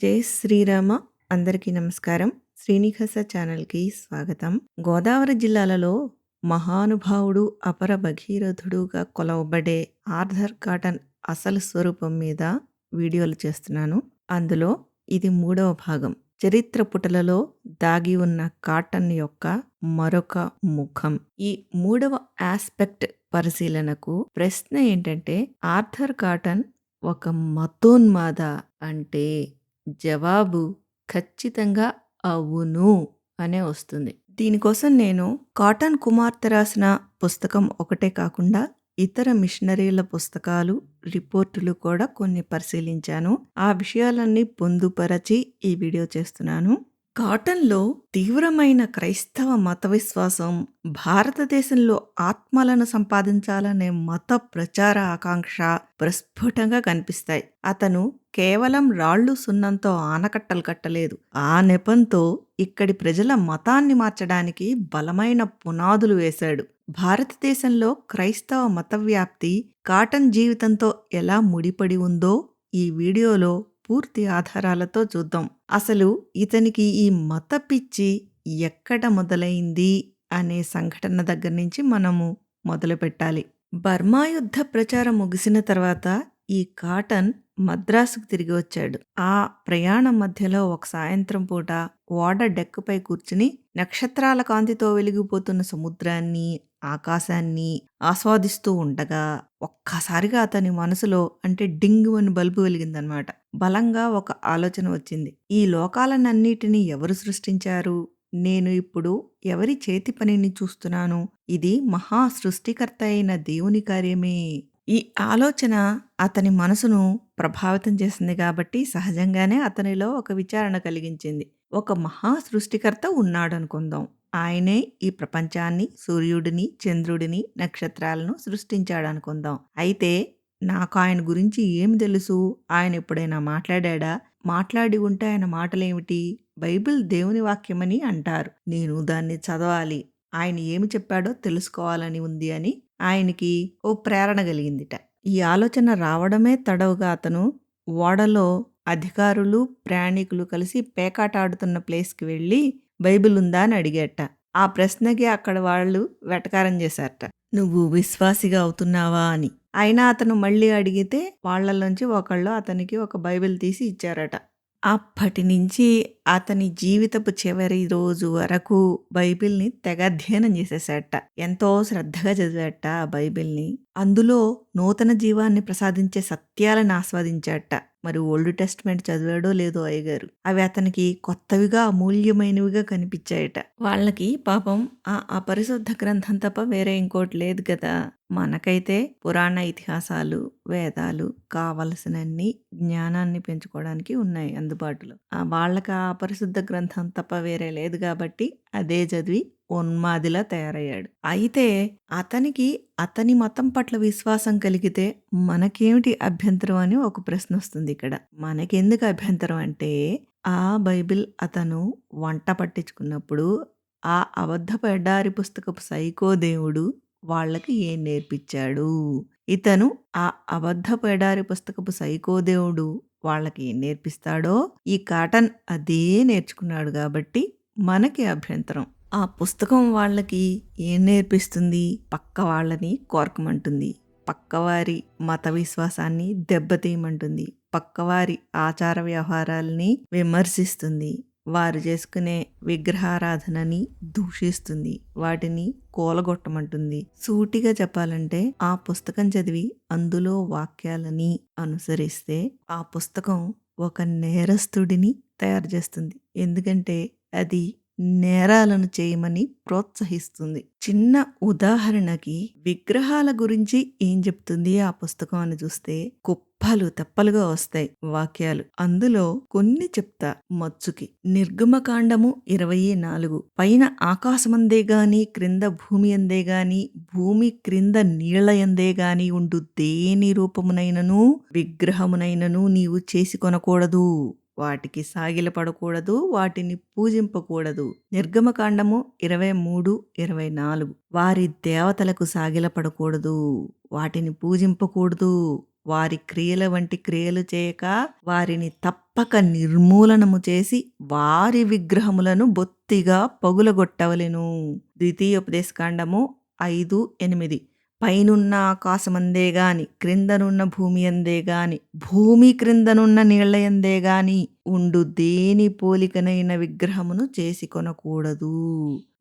జై శ్రీరామ. అందరికీ నమస్కారం. శ్రీనివాస ఛానల్‌కి స్వాగతం. గోదావరి జిల్లాలలో మహానుభావుడు, అపర భగీరథుడుగా కొలవబడే ఆర్థర్ కాటన్ అసలు స్వరూపం మీద వీడియోలు చేస్తున్నాను. అందులో ఇది 3వ భాగం. చరిత్ర పుటలలో దాగి ఉన్న కాటన్ యొక్క మరొక ముఖం. ఈ 3వ యాస్పెక్ట్ పరిశీలనకు ప్రశ్న ఏంటంటే, ఆర్థర్ కాటన్ ఒక మతోన్మాద అంటే జవాబు ఖచ్చితంగా అవును అనే వస్తుంది. దీనికోసం నేను కాటన్ కుమార్తె రాసిన పుస్తకం ఒకటే కాకుండా ఇతర మిషనరీల పుస్తకాలు, రిపోర్టులు కూడా కొన్ని పరిశీలించాను. ఆ విషయాలన్నీ పొందుపరచి ఈ వీడియో చేస్తున్నాను. కాటన్‌లో తీవ్రమైన క్రైస్తవ మత విశ్వాసం, భారతదేశంలో ఆత్మలను సంపాదించాలనే మత ప్రచార ఆకాంక్ష ప్రస్ఫుటంగా కనిపిస్తాయి. అతను కేవలం రాళ్ళు సున్నంతో ఆనకట్టలు కట్టలేదు. ఆ నెపంతో ఇక్కడి ప్రజల మతాన్ని మార్చడానికి బలమైన పునాదులు వేశాడు. భారతదేశంలో క్రైస్తవ మత వ్యాప్తి కాటన్ జీవితంతో ఎలా ముడిపడి ఉందో ఈ వీడియోలో పూర్తి ఆధారాలతో చూద్దాం. అసలు ఇతనికి ఈ మత పిచ్చి ఎక్కడ మొదలైంది అనే సంఘటన దగ్గర నుంచి మనము మొదలు పెట్టాలి. బర్మా యుద్ధ ప్రచారం ముగిసిన తర్వాత ఈ కాటన్ మద్రాసుకు తిరిగి వచ్చాడు. ఆ ప్రయాణం మధ్యలో ఒక సాయంత్రం పూట ఓడ డెక్కుపై కూర్చుని నక్షత్రాల కాంతితో వెలిగిపోతున్న సముద్రాన్ని, ఆకాశాన్ని ఆస్వాదిస్తూ ఉండగా ఒక్కసారిగా అతని మనసులో అంటే డింగు అని బల్బు వెలిగిందనమాట. బలంగా ఒక ఆలోచన వచ్చింది. ఈ లోకాలనన్నిటినీ ఎవరు సృష్టించారు? నేను ఇప్పుడు ఎవరి చేతి పనిని చూస్తున్నాను? ఇది మహా సృష్టికర్త అయిన దేవుని కార్యమే. ఈ ఆలోచన అతని మనసును ప్రభావితం చేసింది కాబట్టి సహజంగానే అతనిలో ఒక విచారణ కలిగించింది. ఒక మహా సృష్టికర్త ఉన్నాడు అనుకుందాం. ఆయనే ఈ ప్రపంచాన్ని, సూర్యుడిని, చంద్రుడిని, నక్షత్రాలను సృష్టించాడు అనుకుందాం. అయితే నాకు ఆయన గురించి ఏమి తెలుసు? ఆయన ఎప్పుడైనా మాట్లాడా? మాట్లాడి ఉంటే ఆయన మాటలేమిటి? బైబిల్ దేవుని వాక్యమని అంటారు. నేను దాన్ని చదవాలి. ఆయన ఏమి చెప్పాడో తెలుసుకోవాలని ఉంది అని ఆయనకి ఓ ప్రేరణ కలిగిందిట. ఈ ఆలోచన రావడమే తడవుగా అతను ఓడలో అధికారులు, ప్రయాణికులు కలిసి పేకాట ఆడుతున్న ప్లేస్‌కి వెళ్ళి బైబిల్ ఉందా అని అడిగాట. ఆ ప్రశ్నకి అక్కడ వాళ్ళు వెటకారం చేశారట. నువ్వు విశ్వాసిగా అవుతున్నావా అని. అయినా అతను మళ్ళీ అడిగితే వాళ్ళలోంచి ఒకళ్ళు అతనికి ఒక బైబిల్ తీసి ఇచ్చారట. అప్పటి నుంచి అతని జీవితపు చివరి రోజు వరకు బైబిల్‌ని తెగ అధ్యయనం చేసేసాడట. ఎంతో శ్రద్ధగా చదివాడట ఆ బైబిల్‌ని. అందులో నూతన జీవాన్ని ప్రసాదించే సత్యాలను ఆస్వాదించాడట. మరి ఓల్డ్ టెస్ట్‌మెంట్ చదివాడో లేదో అయ్యగారు. అవి అతనికి కొత్తవిగా, అమూల్యమైనవిగా కనిపించాయట. వాళ్ళకి పాపం ఆ అపరిశుద్ధ గ్రంథం తప్ప వేరే ఇంకోటి లేదు కదా! మనకైతే పురాణ ఇతిహాసాలు, వేదాలు కావలసినన్ని జ్ఞానాన్ని పెంచుకోవడానికి ఉన్నాయి అందుబాటులో. వాళ్ళకి ఆ అపరిశుద్ధ గ్రంథం తప్ప వేరే లేదు కాబట్టి అదే చదివి ఉన్మాదిలా తయారయ్యాడు. అయితే అతనికి అతని మతం పట్ల విశ్వాసం కలిగితే మనకేమిటి అభ్యంతరం అని ఒక ప్రశ్న వస్తుంది ఇక్కడ. మనకెందుకు అభ్యంతరం అంటే ఆ బైబిల్ అతను వంట పట్టించుకున్నప్పుడు ఆ అబద్ధపు ఎడారి పుస్తకపు సైకో దేవుడు వాళ్ళకి ఏం నేర్పించాడు? ఇతను ఆ అబద్ధపు ఎడారి పుస్తకపు సైకో దేవుడు వాళ్ళకి ఏం నేర్పిస్తాడో ఈ కాటన్ అదే నేర్చుకున్నాడు కాబట్టి మనకి అభ్యంతరం. ఆ పుస్తకం వాళ్ళకి ఏం నేర్పిస్తుంది? పక్క వాళ్ళని కోరకమంటుంది. పక్కవారి మత విశ్వాసాన్ని దెబ్బతీయమంటుంది. పక్కవారి ఆచార వ్యవహారాలని విమర్శిస్తుంది. వారు చేసుకునే విగ్రహారాధనని దూషిస్తుంది. వాటిని కూలగొట్టమంటుంది. సూటిగా చెప్పాలంటే ఆ పుస్తకం చదివి అందులో వాక్యాలని అనుసరిస్తే ఆ పుస్తకం ఒక నేరస్తుడిని తయారు చేస్తుంది. ఎందుకంటే అది నేరాలను చేయమని ప్రోత్సహిస్తుంది. చిన్న ఉదాహరణకి విగ్రహాల గురించి ఏం చెప్తుంది ఆ పుస్తకం అని చూస్తే కుప్పలు తెప్పలుగా వస్తాయి వాక్యాలు. అందులో కొన్ని చెప్తా మచ్చుకి. నిర్గమకాండము 24 పైన ఆకాశమందే గాని క్రింద భూమి అందే గాని భూమి క్రింద నీళ్ల యందే గాని ఉండు దేని రూపమునైనను విగ్రహమునైనను నీవు చేసి కొనకూడదు. వాటికి సాగిలపడకూడదు. వాటిని పూజింపకూడదు. నిర్గమకాండము 23:24 వారి దేవతలకు సాగిలపడకూడదు. వాటిని పూజింపకూడదు. వారి క్రియల వంటి క్రియలు చేయక వారిని తప్పక నిర్మూలనము చేసి వారి విగ్రహములను బొత్తిగా పగులగొట్టవలెను. ద్వితీయోపదేశకాండము 5:8. పైనున్న ఆకాశమందే గాని క్రిందనున్న భూమి అందే గాని భూమి క్రిందనున్న నీళ్లయందే గాని ఉండు దేని పోలికనైన విగ్రహమును చేసి కొనకూడదు.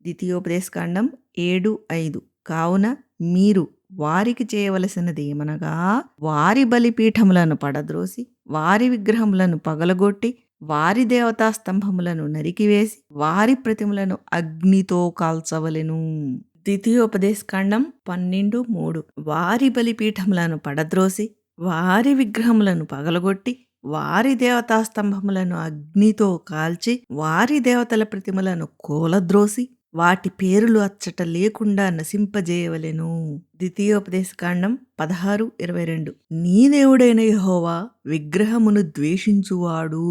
ద్వితీయోపదేశకాండం 7:5. కావున మీరు వారికి చేయవలసినది ఏమనగా వారి బలిపీఠములను పడద్రోసి వారి విగ్రహములను పగలగొట్టి వారి దేవతా స్తంభములను నరికివేసి వారి ప్రతిమలను అగ్నితో కాల్చవలెను. ద్వితీయోపదేశకాండం 12:3. వారి బలిపీఠములను పడద్రోసి వారి విగ్రహములను పగలగొట్టి వారి దేవతా స్తంభములను అగ్నితో కాల్చి వారి దేవతల ప్రతిమలను కూలద్రోసి వాటి పేరులు అచ్చట లేకుండా నశింపజేయవలెను. ద్వితీయోపదేశకాండం 16:22. నీ దేవుడైన యెహోవా విగ్రహమును ద్వేషించువాడు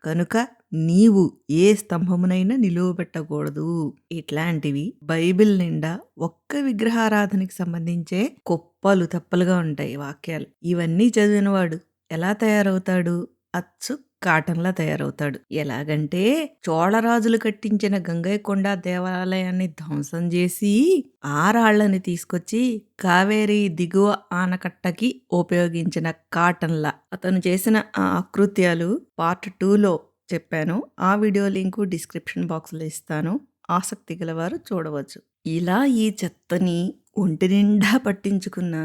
కనుక నీవు ఏ స్తంభమునైనా నిలువబెట్టకూడదు. ఇట్లాంటివి బైబిల్ నిండా ఒక్క విగ్రహారాధనకి సంబంధించే కుప్పలు తెప్పలుగా ఉంటాయి వాక్యాలు. ఇవన్నీ చదివినవాడు ఎలా తయారవుతాడు? అచ్చు కాటన్లా తయారవుతాడు. ఎలాగంటే చోళరాజులు కట్టించిన గంగైకొండ దేవాలయాన్ని ధ్వంసం చేసి ఆ రాళ్లని తీసుకొచ్చి కావేరీ దిగువ ఆనకట్టకి ఉపయోగించిన కాటన్లా అతను చేసిన ఆ అకృత్యాలు పార్ట్ 2లో చెప్పాను. ఆ వీడియో లింకు డిస్క్రిప్షన్ బాక్స్లో ఇస్తాను. ఆసక్తి గలవారు చూడవచ్చు. ఇలా ఈ చెత్తని ఒంటి నిండా పట్టించుకున్న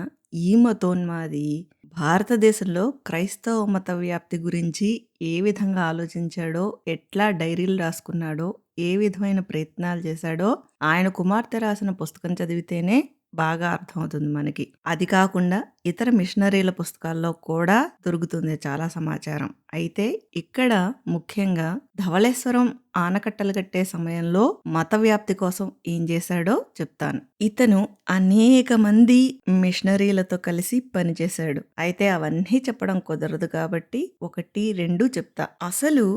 ఈ మతోన్మాది భారతదేశంలో క్రైస్తవ మత వ్యాప్తి గురించి ఏ విధంగా ఆలోచించాడో, ఎట్లా డైరీలు రాసుకున్నాడో, ఏ విధమైన ప్రయత్నాలు చేశాడో ఆయన కుమార్తె రాసిన పుస్తకం చదివితేనే బాగా అర్థమవుతుంది మనకి. అది కాకుండా ఇతర మిషనరీల పుస్తకాల్లో కూడా దొరుకుతుంది చాలా సమాచారం. అయితే ఇక్కడ ముఖ్యంగా ధవళేశ్వరం ఆనకట్టలు కట్టే సమయంలో మత వ్యాప్తి కోసం ఏం చేశాడో చెప్తాను. ఇతను అనేక మంది మిషనరీలతో కలిసి పనిచేశాడు. అయితే అవన్నీ చెప్పడం కుదరదు కాబట్టి 1-2 చెప్తా. అసలు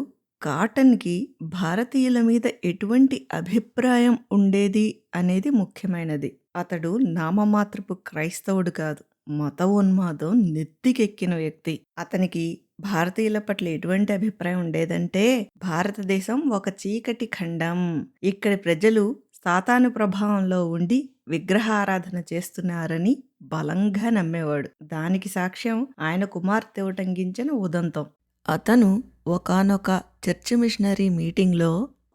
కాటన్కి భారతీయుల మీద ఎటువంటి అభిప్రాయం ఉండేది అనేది ముఖ్యమైనది. అతడు నామమాత్రపు క్రైస్తవుడు కాదు, మత ఉన్మాదం నెత్తికెక్కిన వ్యక్తి. అతనికి భారతీయుల పట్ల ఎటువంటి అభిప్రాయం ఉండేదంటే భారతదేశం ఒక చీకటి ఖండం, ఇక్కడి ప్రజలు సాతాను ప్రభావంలో ఉండి విగ్రహారాధన చేస్తున్నారని బలంగా నమ్మేవాడు. దానికి సాక్ష్యం ఆయన కుమార్తె ఉటంకించిన ఉదంతం. అతను ఒకానొక చర్చ్ మిషనరీ మీటింగ్లో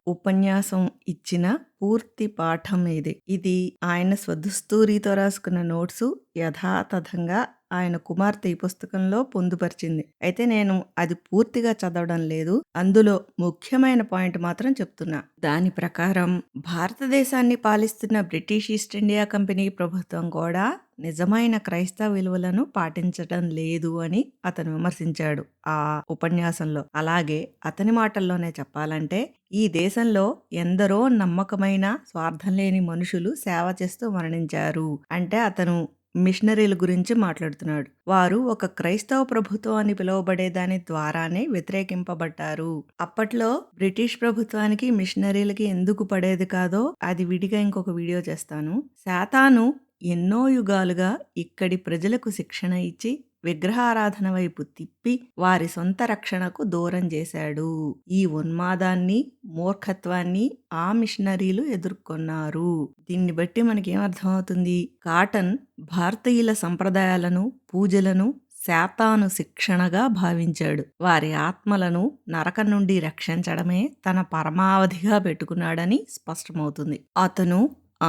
ఉపన్యాసం ఇచ్చిన పూర్తి పాఠం ఇది. ఇది ఆయన స్వదస్తూరితో రాసుకున్న నోట్సు యథాతథంగా ఆయన కుమార్తె ఈ పుస్తకంలో పొందుపరిచింది. అయితే నేను అది పూర్తిగా చదవడం లేదు, అందులో ముఖ్యమైన పాయింట్ మాత్రం చెప్తున్నా. దాని ప్రకారం భారతదేశాన్ని పాలిస్తున్న బ్రిటిష్ ఈస్ట్ ఇండియా కంపెనీ ప్రభుత్వం కూడా నిజమైన క్రైస్తవ విలువలను పాటించడం లేదు అని అతను విమర్శించాడు ఆ ఉపన్యాసంలో. అలాగే అతని మాటల్లోనే చెప్పాలంటే ఈ దేశంలో ఎందరో నమ్మకమైన స్వార్థం లేని మనుషులు సేవ చేస్తూ మరణించారు అంటే అతను మిషనరీల గురించి మాట్లాడుతున్నాడు. వారు ఒక క్రైస్తవ ప్రభుత్వం అని పిలువబడే దాని ద్వారానే వ్యతిరేకింపబడ్డారు. అప్పట్లో బ్రిటిష్ ప్రభుత్వానికి మిషనరీలకి ఎందుకు పడేది కాదో అది విడిగా ఇంకొక వీడియో చేస్తాను. శాతాను ఎన్నో యుగాలుగా ఇక్కడి ప్రజలకు శిక్షణ ఇచ్చి విగ్రహారాధన వైపు తిప్పి వారి సొంత రక్షణకు దూరం చేశాడు. ఈ ఉన్మాదాన్ని, మూర్ఖత్వాన్ని ఆ మిషనరీలు ఎదుర్కొన్నారు. దీన్ని బట్టి మనకేమర్థమవుతుంది? కాటన్ భారతీయుల సంప్రదాయాలను, పూజలను శాతాను శిక్షణగా భావించాడు. వారి ఆత్మలను నరకం నుండి రక్షించడమే తన పరమావధిగా పెట్టుకున్నాడని స్పష్టమవుతుంది. అతను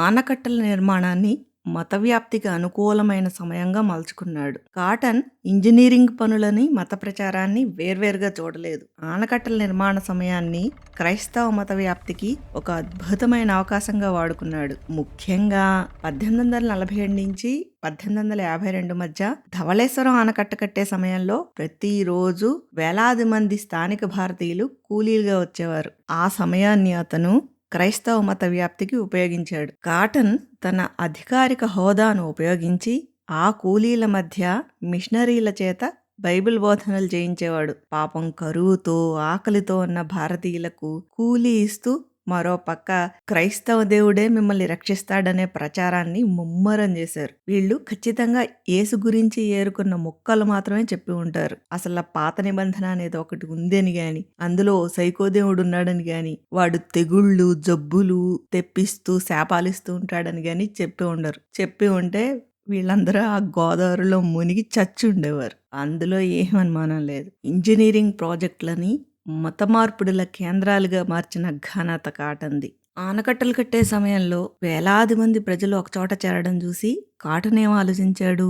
ఆనకట్టల నిర్మాణాన్ని మత వ్యాప్తికి అనుకూలమైన సమయంగా మలుచుకున్నాడు. కాటన్ ఇంజనీరింగ్ పనులని, మత ప్రచారాన్ని వేర్వేరుగా చూడలేదు. ఆనకట్టల నిర్మాణ సమయాన్ని క్రైస్తవ మత వ్యాప్తికి ఒక అద్భుతమైన అవకాశంగా వాడుకున్నాడు. ముఖ్యంగా 1847 నుంచి 1852 మధ్య ధవళేశ్వరం ఆనకట్ట కట్టే సమయంలో ప్రతిరోజు వేలాది మంది స్థానిక భారతీయులు కూలీలుగా వచ్చేవారు. ఆ సమయాన్ని అతను క్రైస్తవ మత వ్యాప్తికి ఉపయోగించాడు. కాటన్ తన అధికారిక హోదాను ఉపయోగించి ఆ కూలీల మధ్య మిషనరీల చేత బైబిల్ బోధనలు చేయించేవాడు. పాపం కరువుతో, ఆకలితో ఉన్న భారతీయులకు కూలీ ఇస్తూ మరోపక్క క్రైస్తవ దేవుడే మిమ్మల్ని రక్షిస్తాడనే ప్రచారాన్ని ముమ్మరం చేశారు. వీళ్ళు ఖచ్చితంగా యేసు గురించి ఏరుకున్న ముక్కలు మాత్రమే చెప్పి ఉంటారు. అసలు పాత నిబంధన అనేది ఒకటి ఉందని గాని, అందులో సైకో దేవుడు ఉన్నాడని గాని, వాడు తెగుళ్ళు జబ్బులు తెప్పిస్తూ శాపాలిస్తూ ఉంటాడని గాని చెప్పి ఉండరు. చెప్పి ఉంటే వీళ్ళందరూ ఆ గోదావరిలో మునిగి చచ్చి ఉండేవారు. అందులో ఏం అనుమానం లేదు. ఇంజనీరింగ్ ప్రాజెక్టులని మత మార్పిడుల కేంద్రాలుగా మార్చిన ఘనత కాటన్ది. ఆనకట్టలు కట్టే సమయంలో వేలాది మంది ప్రజలు ఒకచోట చేరడం చూసి కాటన్ ఏం ఆలోచించాడు?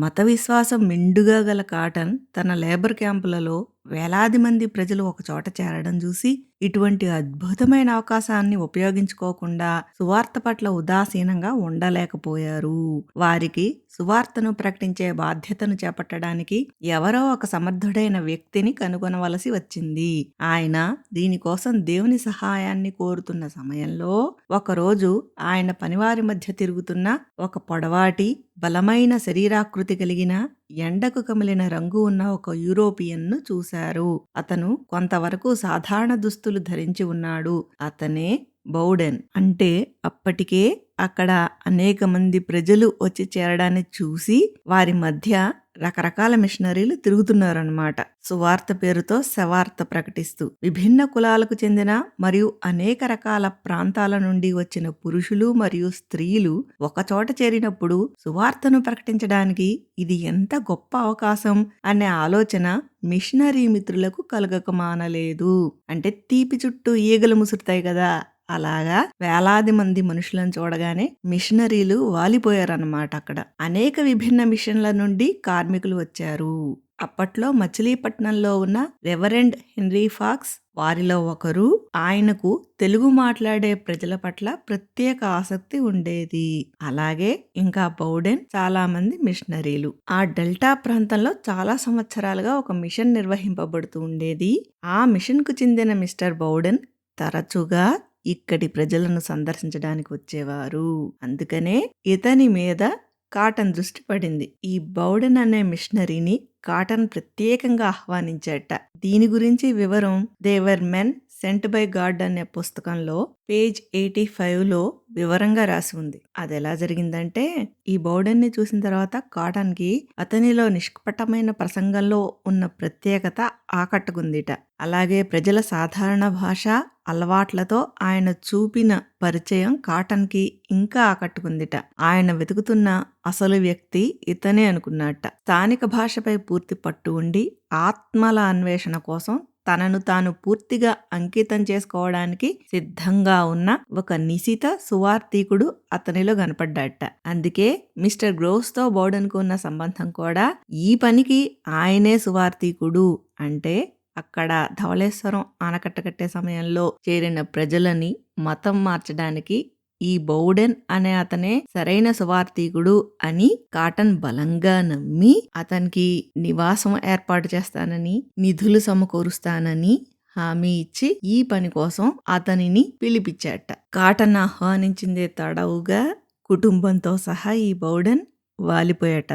మత విశ్వాసం మెండుగా గల కాటన్ తన లేబర్ క్యాంపులలో వేలాది మంది ప్రజలు ఒక చోట చేరడం చూసి ఇటువంటి అద్భుతమైన అవకాశాన్ని ఉపయోగించుకోకుండా సువార్త పట్ల ఉదాసీనంగా ఉండలేకపోయారు. వారికి సువార్తను ప్రకటించే బాధ్యతను చేపట్టడానికి ఎవరో ఒక సమర్థుడైన వ్యక్తిని కనుగొనవలసి వచ్చింది. ఆయన దీనికోసం దేవుని సహాయాన్ని కోరుతున్న సమయంలో ఒకరోజు ఆయన పనివారి మధ్య తిరుగుతున్న ఒక పొడవాటి బలమైన శరీరాకృతి కలిగిన ఎండకు కమిలిన రంగు ఉన్న ఒక యూరోపియన్ను చూశారు. అతను కొంతవరకు సాధారణ దుస్తులు ధరించి ఉన్నాడు. అతనే బౌడెన్. అంటే అప్పటికే అక్కడ అనేక మంది ప్రజలు వచ్చి చేరడాన్ని చూసి వారి మధ్య రకరకాల మిషనరీలు తిరుగుతున్నారన్నమాట. సువార్త పేరుతో శవార్త ప్రకటిస్తూ విభిన్న కులాలకు చెందిన మరియు అనేక రకాల ప్రాంతాల నుండి వచ్చిన పురుషులు మరియు స్త్రీలు ఒకచోట చేరినప్పుడు సువార్తను ప్రకటించడానికి ఇది ఎంత గొప్ప అవకాశం అనే ఆలోచన మిషనరీ మిత్రులకు కలగక మానలేదు. అంటే తీపి చుట్టూ ఈగలు ముసురుతాయి కదా, అలాగా వేలాది మంది మనుషులను చూడగానే మిషనరీలు వాలిపోయారన్నమాట. అక్కడ అనేక విభిన్న మిషన్ల నుండి కార్మికులు వచ్చారు. అప్పట్లో మచిలీపట్నంలో ఉన్న రెవరెండ్ హెన్రీ ఫాక్స్ వారిలో ఒకరు. ఆయనకు తెలుగు మాట్లాడే ప్రజల పట్ల ప్రత్యేక ఆసక్తి ఉండేది. అలాగే ఇంకా బౌడెన్, చాలా మంది మిషనరీలు. ఆ డెల్టా ప్రాంతంలో చాలా సంవత్సరాలుగా ఒక మిషన్ నిర్వహింపబడుతూ ఉండేది. ఆ మిషన్ కు చెందిన మిస్టర్ బౌడెన్ తరచుగా ఇక్కడి ప్రజలను సందర్శించడానికి వచ్చేవారు. అందుకనే ఇతని మీద కాటన్ దృష్టి పడింది. ఈ బౌడెన్ అనే మిషనరీని కాటన్ ప్రత్యేకంగా ఆహ్వానించాట. దీని గురించి వివరం దేవర్ మెన్ సెంట్ బై గాడ్ అనే పుస్తకంలో పేజ్ 85లో వివరంగా రాసి ఉంది. అది ఎలా జరిగిందంటే, ఈ బౌడెన్ని చూసిన తర్వాత కాటన్ కి అతనిలో నిష్కపటమైన ప్రసంగంలో ఉన్న ప్రత్యేకత ఆకట్టుకుందిట. అలాగే ప్రజల సాధారణ భాష అలవాట్లతో ఆయన చూపిన పరిచయం కాటన్ కి ఇంకా ఆకట్టుకుందిట. ఆయన వెతుకుతున్న అసలు వ్యక్తి ఇతనే అనుకున్నట్ట. స్థానిక భాషపై పూర్తి పట్టు ఉండి ఆత్మల అన్వేషణ కోసం తనను తాను పూర్తిగా అంకితం చేసుకోవడానికి సిద్ధంగా ఉన్న ఒక నిశిత సువార్థికుడు అతనిలో కనపడ్డాట. అందుకే మిస్టర్ గ్రోవ్స్తో బౌడెన్కు ఉన్న సంబంధం కూడా ఈ పనికి ఆయనే సువార్థికుడు. అంటే అక్కడ ధవళేశ్వరం ఆనకట్ట కట్టే సమయంలో చేరిన ప్రజలని మతం మార్చడానికి ఈ బౌడెన్ అనే అతనే సరైన సువార్థికుడు అని కాటన్ బలంగా నమ్మి అతనికి నివాసం ఏర్పాటు చేస్తానని, నిధులు సమకూరుస్తానని హామీ ఇచ్చి ఈ పని కోసం అతనిని పిలిపించాట. కాటన్ ఆహ్వానించిందే తడవుగా కుటుంబంతో సహా ఈ బౌడెన్ వాలిపోయాట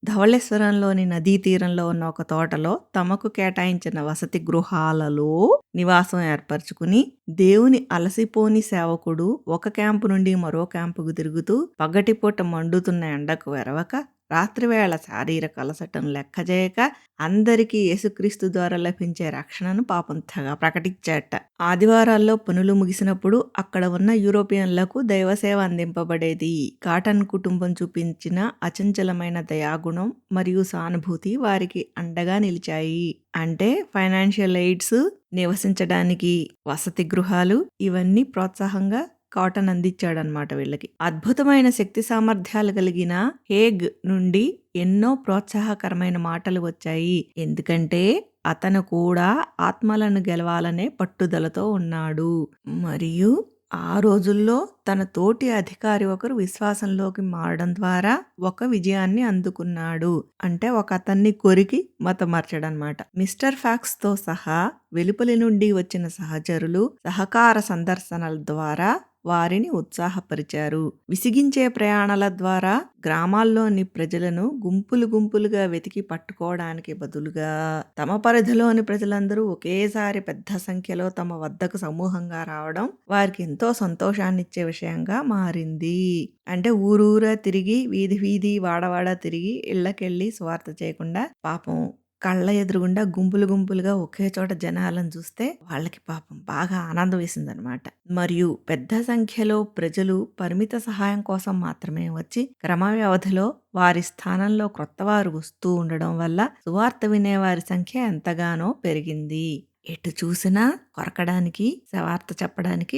ధవళేశ్వరంలోని నదీ తీరంలో ఉన్న ఒక తోటలో తమకు కేటాయించిన వసతి గృహాలలో నివాసం ఏర్పరచుకుని దేవుని అలసిపోని సేవకుడు ఒక క్యాంపు నుండి మరో క్యాంపుకు తిరుగుతూ పగటిపూట మండుతున్న ఎండకు వెరవక, రాత్రివేళ శారీరక అలసటం లెక్కజేయక అందరికీ యేసుక్రీస్తు ద్వారా లభించే రక్షణను పాపంతగా ప్రకటించాట. ఆదివారాల్లో పనులు ముగిసినప్పుడు అక్కడ ఉన్న యూరోపియన్లకు దైవసేవ అందింపబడేది. కాటన్ కుటుంబం చూపించిన అచంచలమైన దయాగుణం మరియు సానుభూతి వారికి అండగా నిలిచాయి. అంటే ఫైనాన్షియల్ ఎయిడ్స్, నివసించడానికి వసతి గృహాలు, ఇవన్నీ ప్రోత్సాహంగా కాటన్ అందించాడనమాట వీళ్ళకి. అద్భుతమైన శక్తి సామర్థ్యాలు కలిగిన హేగ్ నుండి ఎన్నో ప్రోత్సాహకరమైన మాటలు వచ్చాయి. ఎందుకంటే అతను కూడా ఆత్మలను గెలవాలనే పట్టుదలతో ఉన్నాడు. మరియు ఆ రోజుల్లో తన తోటి అధికారి ఒకరు విశ్వాసంలోకి మారడం ద్వారా ఒక విజయాన్ని అందుకున్నాడు. అంటే ఒక అతన్ని కొరికి మతమార్చాడనమాట. మిస్టర్ ఫాక్స్ తో సహా వెలుపలి నుండి వచ్చిన సహచరులు సహకార సందర్శనల ద్వారా వారిని ఉత్సాహపరిచారు. విసిగించే ప్రయాణాల ద్వారా గ్రామాల్లోని ప్రజలను గుంపులుగా వెతికి పట్టుకోవడానికి బదులుగా తమ పరిధిలోని ప్రజలందరూ ఒకేసారి పెద్ద సంఖ్యలో తమ వద్దకు సమూహంగా రావడం వారికి ఎంతో సంతోషాన్నిచ్చే విషయంగా మారింది. అంటే ఊరూరా తిరిగి, వీధి వాడవాడ తిరిగి ఇళ్ళకెళ్ళి స్వార్థ చేయకుండా పాపం కళ్ళ ఎదురుగుండా గుంపులుగా ఒకే చోట జనాలను చూస్తే వాళ్ళకి పాపం బాగా ఆనందం వేసిందనమాట. మరియు పెద్ద సంఖ్యలో ప్రజలు పరిమిత సహాయం కోసం మాత్రమే వచ్చి క్రమ వ్యవధిలో వారి స్థానంలో క్రొత్తవారు వస్తూ ఉండడం వల్ల సువార్త వినేవారి సంఖ్య ఎంతగానో పెరిగింది. ఎటు చూసినా కొరకడానికి, సువార్త చెప్పడానికి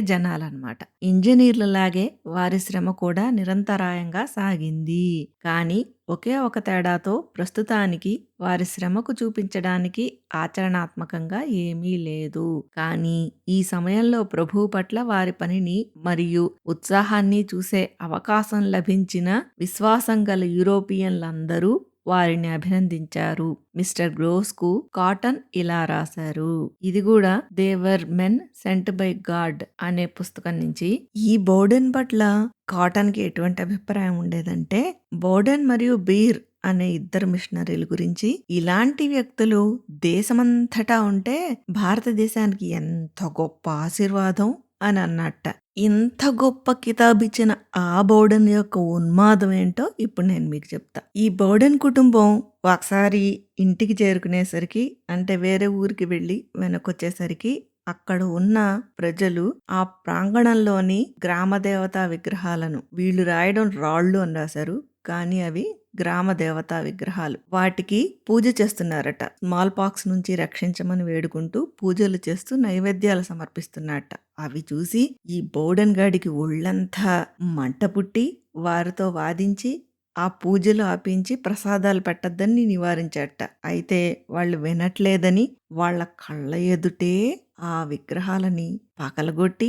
జనాలన్నమాట. ఇంజనీర్లలాగే వారి శ్రమ కూడా నిరంతరాయంగా సాగింది. కానీ ఒకే ఒక తేడాతో ప్రస్తుతానికి వారి శ్రమకు చూపించడానికి ఆచరణాత్మకంగా ఏమీ లేదు. కానీ ఈ సమయంలో ప్రభువు పట్ల వారి పనిని మరియు ఉత్సాహాన్ని చూసే అవకాశం లభించిన విశ్వాసం గల యూరోపియన్లందరూ వారిని అభినందించారు. మిస్టర్ గ్రోవ్స్ కు కాటన్ ఇలా రాశారు. ఇది కూడా they were men sent by God అనే పుస్తకం నుంచి. ఈ బోర్డెన్ పట్ల కాటన్ కి ఎటువంటి అభిప్రాయం ఉండేదంటే, బోర్డెన్ మరియు బీర్ అనే ఇద్దరు మిషనరీల గురించి ఇలాంటి వ్యక్తులు దేశమంతటా ఉంటే భారతదేశానికి ఎంత గొప్ప ఆశీర్వాదం అని అన్నట్ట. ఇంత గొప్ప కితాబ్ ఇచ్చిన ఆ బోర్డెన్ యొక్క ఉన్మాదం ఏంటో ఇప్పుడు నేను మీకు చెప్తా. ఈ బోర్డెన్ కుటుంబం ఒకసారి ఇంటికి చేరుకునేసరికి, అంటే వేరే ఊరికి వెళ్ళి వెనకొచ్చేసరికి అక్కడ ఉన్న ప్రజలు ఆ ప్రాంగణంలోని గ్రామదేవతా విగ్రహాలను, వీళ్ళు రాయడం రాళ్ళు అని రాశారు కానీ అవి గ్రామ దేవతా విగ్రహాలు, వాటికి పూజ చేస్తున్నారట. స్మాల్ పాక్స్ నుంచి రక్షించమని వేడుకుంటూ పూజలు చేస్తూ నైవేద్యాలు సమర్పిస్తున్నట్ట. అవి చూసి ఈ బోర్డెన్ గాడికి ఒళ్ళంతా మంట పుట్టి వారితో వాదించి ఆ పూజలు ఆపించి ప్రసాదాలు పెట్టద్దని నివారించట. అయితే వాళ్ళు వినట్లేదని వాళ్ళ కళ్ళ ఎదుటే ఆ విగ్రహాలని పగలగొట్టి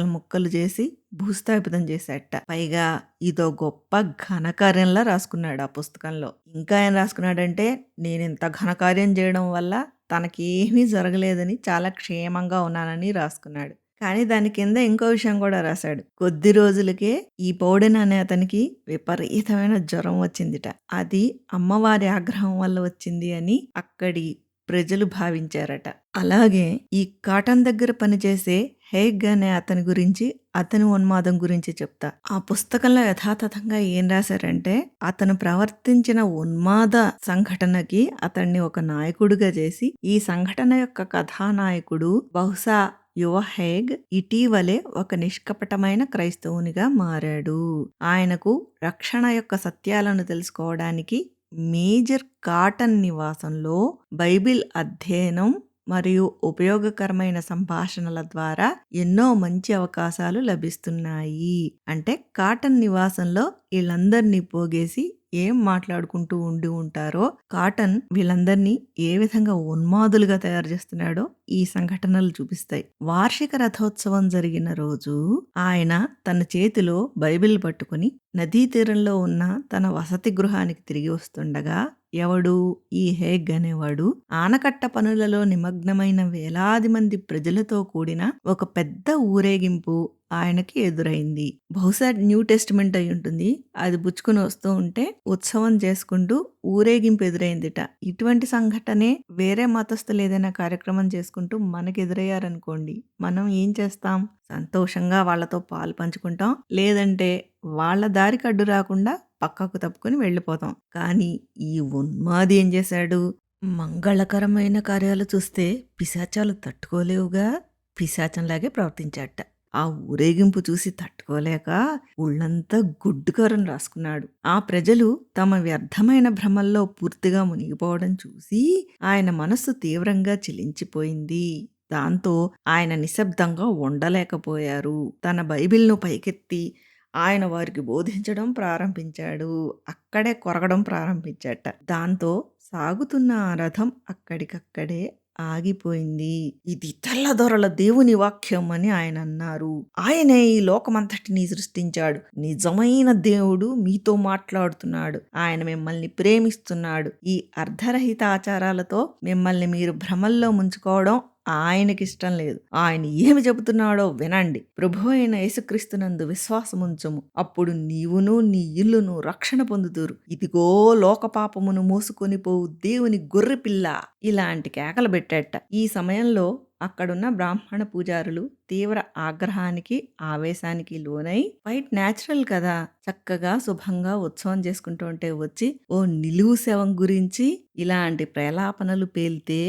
ముక్కలు చేసి భూస్థాపితం చేసేట. పైగా ఇదో గొప్ప ఘనకార్యంలా రాసుకున్నాడు ఆ పుస్తకంలో. ఇంకా ఏం రాసుకున్నాడంటే, నేనింత ఘనకార్యం చేయడం వల్ల తనకేమీ జరగలేదని, చాలా క్షేమంగా ఉన్నానని రాసుకున్నాడు. కానీ దాని కింద ఇంకో విషయం కూడా రాశాడు. కొద్ది రోజులకే ఈ బోర్డెన్ అనే అతనికి విపరీతమైన జ్వరం వచ్చిందిట. అది అమ్మవారి ఆగ్రహం వల్ల వచ్చింది అని అక్కడి ప్రజలు భావించారట. అలాగే ఈ కాటన్ దగ్గర పనిచేసే హేగ్ అనే అతని గురించి, అతని ఉన్మాదం గురించి చెప్తా. ఆ పుస్తకంలో యథాతథంగా ఏం రాశారంటే, అతను ప్రవర్తించిన ఉన్మాద సంఘటనకి అతన్ని ఒక నాయకుడిగా చేసి, ఈ సంఘటన యొక్క కథానాయకుడు బహుశా యువ హేగ్ ఇటీవలే ఒక నిష్కపటమైన క్రైస్తవునిగా మారాడు. ఆయనకు రక్షణ యొక్క సత్యాలను తెలుసుకోవడానికి మేజర్ కాటన్ నివాసంలో బైబిల్ అధ్యయనం మరియు ఉపయోగకరమైన సంభాషణల ద్వారా ఎన్నో మంచి అవకాశాలు లభిస్తున్నాయి. అంటే కాటన్ నివాసంలో వీళ్ళందరినీ పోగేసి ఏం మాట్లాడుకుంటూ ఉంటారో, కాటన్ వీళ్ళందరినీ ఏ విధంగా ఉన్మాదులుగా తయారు చేస్తున్నాడో ఈ సంఘటనలు చూపిస్తాయి. వార్షిక రథోత్సవం జరిగిన రోజు ఆయన తన చేతిలో బైబిల్ పట్టుకుని నదీ తీరంలో ఉన్న తన వసతి గృహానికి తిరిగి వస్తుండగా, ఎవడు ఈ హేగ్ అనేవాడు ఆనకట్ట పనులలో నిమగ్నమైన వేలాది మంది ప్రజలతో కూడిన ఒక పెద్ద ఊరేగింపు ఆయనకి ఎదురైంది. బహుశా న్యూ టెస్టిమెంట్ అయి ఉంటుంది. అది బుచ్చుకుని వస్తూ ఉంటే ఉత్సవం చేసుకుంటూ ఊరేగింపు ఎదురైందిట. ఇటువంటి సంఘటనే వేరే మతస్థులు ఏదైనా కార్యక్రమం చేసుకుంటూ మనకు ఎదురయ్యారనుకోండి, మనం ఏం చేస్తాం? సంతోషంగా వాళ్ళతో పాలు పంచుకుంటాం, లేదంటే వాళ్ళ దారికి అడ్డు రాకుండా పక్కకు తప్పుకొని వెళ్ళిపోతాం. కానీ ఈ ఉన్మాది ఏం చేశాడు? మంగళకరమైన కార్యాలు చూస్తే పిశాచాలు తట్టుకోలేవుగా, పిశాచంలాగే ప్రవర్తించాట. ఆ ఊరేగింపు చూసి తట్టుకోలేక ఒళ్ళంతా గుడ్డుకారం రాసుకున్నాడు. ఆ ప్రజలు తమ వ్యర్థమైన భ్రమల్లో పూర్తిగా మునిగిపోవడం చూసి ఆయన మనస్సు తీవ్రంగా చెలించిపోయింది. దాంతో ఆయన నిశ్శబ్దంగా ఉండలేకపోయారు. తన బైబిల్ను పైకెత్తి ఆయన వారికి బోధించడం ప్రారంభించాడు. అక్కడే కొరగడం ప్రారంభించాట. దాంతో సాగుతున్న ఆ రథం అక్కడికక్కడే ఆగిపోయింది. ఇది తెల్లదొరల దేవుని వాక్యం అని ఆయన అన్నారు. ఆయనే ఈ లోకమంతటిని సృష్టించాడు. నిజమైన దేవుడు మీతో మాట్లాడుతున్నాడు. ఆయన మిమ్మల్ని ప్రేమిస్తున్నాడు. ఈ అర్ధరహిత ఆచారాలతో మిమ్మల్ని మీరు భ్రమల్లో ముంచుకోవడం ఆయనకిష్టం లేదు. ఆయన ఏమి చెబుతున్నాడో వినండి. ప్రభువైన యేసుక్రీస్తునందు విశ్వాసముంచుము. అప్పుడు నీవును నీ ఇల్లును రక్షణ పొందుదురు. ఇదిగో లోక పాపమును మోసుకొని పోవు దేవుని గొర్రెపిల్ల. ఇలాంటి కేకలు పెట్టేట. ఈ సమయంలో అక్కడున్న బ్రాహ్మణ పూజారులు తీవ్ర ఆగ్రహానికి, ఆవేశానికి లోనై ఫైట్ న్యాచురల్ కదా! చక్కగా శుభంగా ఉత్సవం చేసుకుంటూ ఉంటే వచ్చి ఓ నిలువు శవం గురించి ఇలాంటి ప్రలాపనలు పేలితే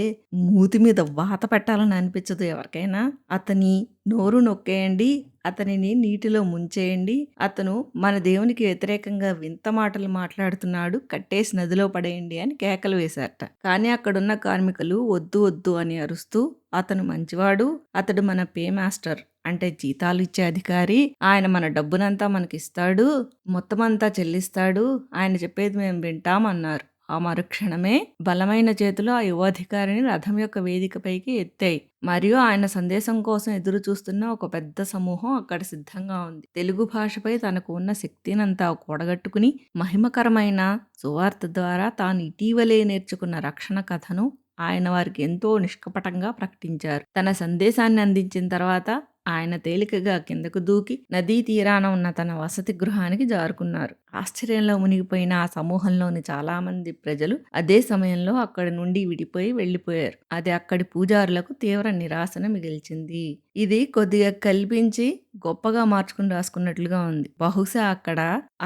మూతి మీద వాత పెట్టాలని అనిపించదు ఎవరికైనా. అతని నోరు నొక్కేయండి, అతనిని నీటిలో ముంచేయండి, అతను మన దేవునికి వ్యతిరేకంగా వింత మాటలు మాట్లాడుతున్నాడు, కట్టేసి నదిలో పడేయండి అని కేకలు వేశారట. కానీ అక్కడున్న కార్మికులు వద్దు వద్దు అని అరుస్తూ అతను మంచివాడు, అతడు మన పే మాస్టర్ అంటే జీతాలు ఇచ్చే అధికారి, ఆయన మన డబ్బునంతా మనకిస్తాడు, మొత్తం అంతా చెల్లిస్తాడు, ఆయన చెప్పేది మేము వింటామన్నారు. ఆ మరుక్షణమే బలమైన చేతులు ఆ యువాధికారిని రథం యొక్క వేదికపైకి ఎత్తాయి. మరియు ఆయన సందేశం కోసం ఎదురు చూస్తున్న ఒక పెద్ద సమూహం అక్కడ సిద్ధంగా ఉంది. తెలుగు భాషపై తనకు ఉన్న శక్తినంతా కూడగట్టుకుని మహిమకరమైన సువార్త ద్వారా తాను ఇటీవలే నేర్చుకున్న రక్షణ కథను ఆయన వారికి ఎంతో నిష్కపటంగా ప్రకటించారు. తన సందేశాన్ని అందించిన తర్వాత ఆయన తేలికగా కిందకు దూకి నదీ తీరాన ఉన్న తన వసతి గృహానికి జారుకున్నారు. ఆశ్చర్యంలో మునిగిపోయిన ఆ సమూహంలోని చాలా మంది ప్రజలు అదే సమయంలో అక్కడి నుండి విడిపోయి వెళ్లిపోయారు. అది అక్కడి పూజారులకు తీవ్ర నిరాశను మిగిల్చింది. ఇది కొద్దిగా కల్పించి గొప్పగా మార్చుకుని రాసుకున్నట్లుగా ఉంది. బహుశా అక్కడ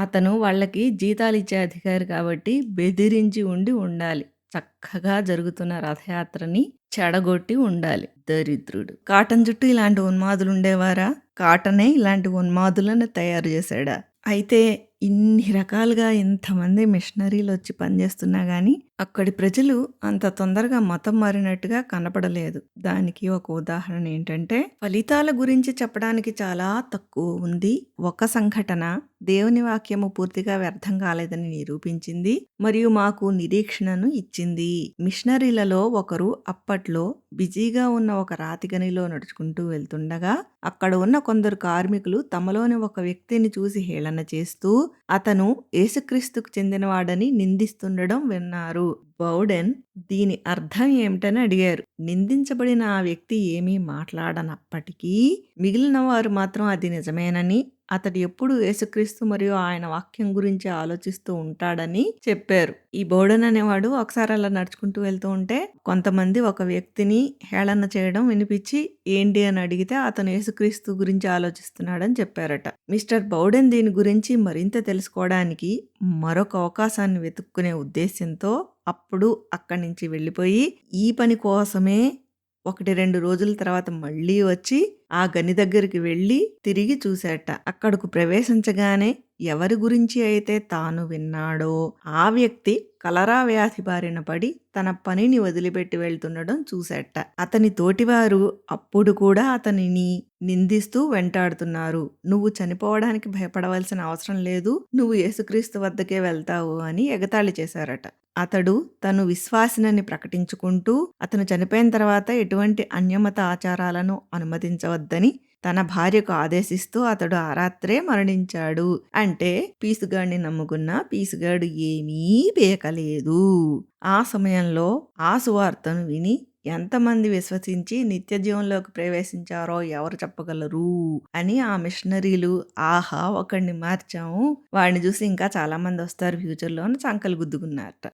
అతను వాళ్ళకి జీతాలు ఇచ్చే అధికారి కాబట్టి బెదిరించి ఉండాలి. చక్కగా జరుగుతున్న రథయాత్రని చెడగొట్టి ఉండాలి. దరిద్రుడు. కాటన్ జుట్టు ఇలాంటి ఉన్మాదులు ఉండేవారా? కాటనే ఇలాంటి ఉన్మాదులను తయారు చేశాడా? అయితే ఇన్ని రకాలుగా ఇంతమంది మిషనరీలు వచ్చి పనిచేస్తున్నా గానీ అక్కడి ప్రజలు అంత తొందరగా మతం మారినట్టుగా కనపడలేదు. దానికి ఒక ఉదాహరణ ఏంటంటే ఫలితాల గురించి చెప్పడానికి చాలా తక్కువ ఉంది. ఒక సంఘటన దేవుని వాక్యము పూర్తిగా వ్యర్థం కాలేదని నిరూపించింది మరియు మాకు నిరీక్షణను ఇచ్చింది. మిషనరీలలో ఒకరు అప్పట్లో బిజీగా ఉన్న ఒక రాతిగనిలో నడుచుకుంటూ వెళ్తుండగా అక్కడ ఉన్న కొందరు కార్మికులు తమలోని ఒక వ్యక్తిని చూసి హేళన చేస్తూ అతను యేసుక్రీస్తుకు చెందినవాడని నిందిస్తుండడం విన్నారు. బౌడెన్ దీని అర్థం ఏమిటని అడిగారు. నిందించబడిన ఆ వ్యక్తి ఏమీ మాట్లాడనప్పటికీ మిగిలిన వారు మాత్రం అది నిజమేనని, అతడు ఎప్పుడు యేసుక్రీస్తు మరియు ఆయన వాక్యం గురించి ఆలోచిస్తూ ఉంటాడని చెప్పారు. ఈ బౌడెన్ అనేవాడు ఒకసారి అలా నడుచుకుంటూ వెళ్తూ ఉంటే కొంతమంది ఒక వ్యక్తిని హేళన చేయడం వినిపించి ఏంటి అని అడిగితే అతను యేసుక్రీస్తు గురించి ఆలోచిస్తున్నాడని చెప్పారట. మిస్టర్ బౌడెన్ దీని గురించి మరింత తెలుసుకోవడానికి మరొక అవకాశాన్ని వెతుక్కునే ఉద్దేశ్యంతో అప్పుడు అక్కడి నుంచి వెళ్ళిపోయి ఈ పని కోసమే 1-2 రోజుల తర్వాత మళ్ళీ వచ్చి ఆ గని దగ్గరికి వెళ్ళి తిరిగి చూశాట. అక్కడకు ప్రవేశించగానే ఎవరి గురించి అయితే తాను విన్నాడో ఆ వ్యక్తి కలరా వ్యాధి బారిన పడి తన పనిని వదిలిపెట్టి వెళ్తుండడం చూశాట. అతని తోటివారు అప్పుడు కూడా అతనిని నిందిస్తూ వెంటాడుతున్నారు. నువ్వు చనిపోవడానికి భయపడవలసిన అవసరం లేదు, నువ్వు యేసుక్రీస్తు వద్దకే వెళ్తావు అని ఎగతాళి చేశారట. అతడు తను విశ్వాసినని ప్రకటించుకుంటూ అతను చనిపోయిన తర్వాత ఎటువంటి అన్యమత ఆచారాలను అనుమతించవద్దని తన భార్యకు ఆదేశిస్తూ అతడు ఆ రాత్రే మరణించాడు. అంటే పీసుగాడిని నమ్ముకున్న పీసుగాడు ఏమీ పీకలేదు. ఆ సమయంలో ఆ సువార్తను విని ఎంతమంది విశ్వసించి నిత్య జీవంలోకి ప్రవేశించారో ఎవరు చెప్పగలరు అని ఆ మిషనరీలు ఆహా ఒకడిని మార్చాము, వాడిని చూసి ఇంకా చాలా మంది వస్తారు ఫ్యూచర్లో అని చంకలు గుద్దుకున్నారట.